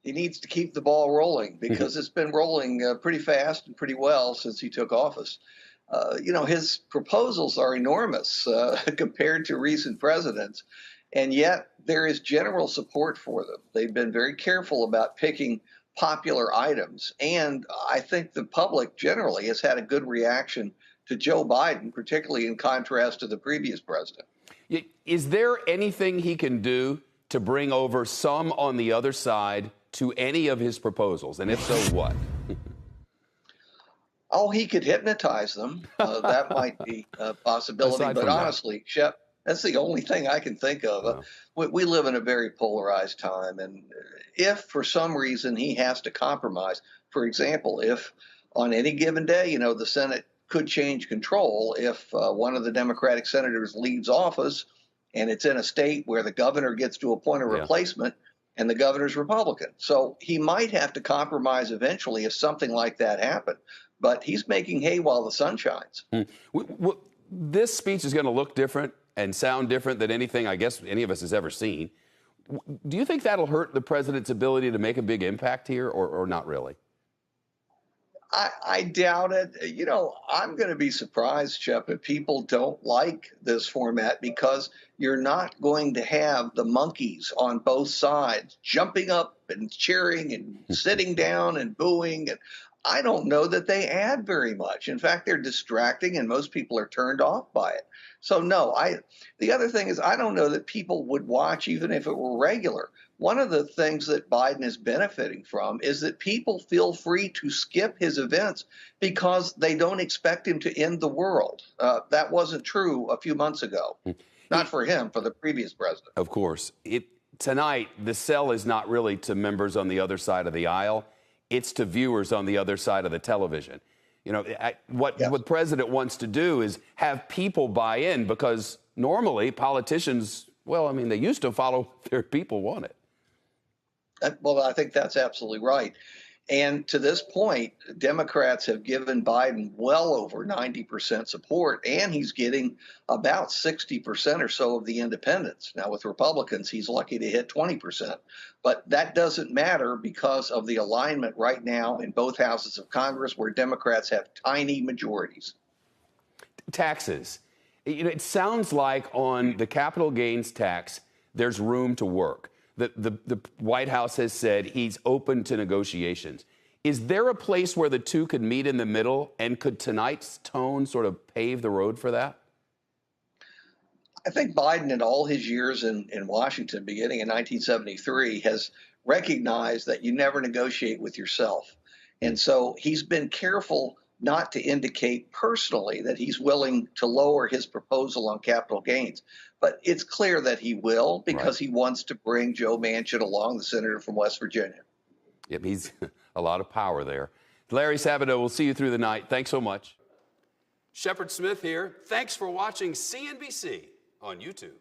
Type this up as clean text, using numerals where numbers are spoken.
He needs to keep the ball rolling because it's been rolling pretty fast and pretty well since he took office. His proposals are enormous compared to recent presidents, and yet there is general support for them. They've been very careful about picking popular items, and I think the public generally has had a good reaction to Joe Biden, particularly in contrast to the previous president. Is there anything he can do to bring over some on the other side to any of his proposals? And if so, what? Oh, he could hypnotize them. That might be a possibility. But honestly, Shep, that's the only thing I can think of. We live in a very polarized time. And if for some reason he has to compromise, for example, if on any given day, the Senate could change control if one of the Democratic senators leaves office and it's in a state where the governor gets to appoint a replacement and the governor's Republican. So he might have to compromise eventually if something like that happened. But he's making hay while the sun shines. This speech is going to look different and sound different than anything I guess any of us has ever seen. Do you think that'll hurt the president's ability to make a big impact here or not really? I doubt it. I'm going to be surprised, Shep, if people don't like this format because you're not going to have the monkeys on both sides jumping up and cheering and sitting down and booing. And I don't know that they add very much. In fact, they're distracting and most people are turned off by it. So no, the other thing is I don't know that people would watch even if it were regular. One of the things that Biden is benefiting from is that people feel free to skip his events because they don't expect him to end the world. That wasn't true a few months ago. Not for him, for the previous president. Of course. Tonight, the sell is not really to members on the other side of the aisle. It's to viewers on the other side of the television. What the president wants to do is have people buy in because normally politicians, they used to follow their people wanted. Well, I think that's absolutely right. And to this point, Democrats have given Biden well over 90% support, and he's getting about 60% or so of the independents. Now, with Republicans, he's lucky to hit 20%. But that doesn't matter because of the alignment right now in both houses of Congress where Democrats have tiny majorities. Taxes. It sounds like on the capital gains tax, there's room to work. The White House has said he's open to negotiations. Is there a place where the two could meet in the middle, and could tonight's tone sort of pave the road for that? I think Biden, in all his years in Washington, beginning in 1973, has recognized that you never negotiate with yourself. And so he's been careful not to indicate personally that he's willing to lower his proposal on capital gains. But it's clear that he will because he wants to bring Joe Manchin along, the senator from West Virginia. Yep, he's a lot of power there. Larry Sabato, we'll see you through the night. Thanks so much. Shepard Smith here. Thanks for watching CNBC on YouTube.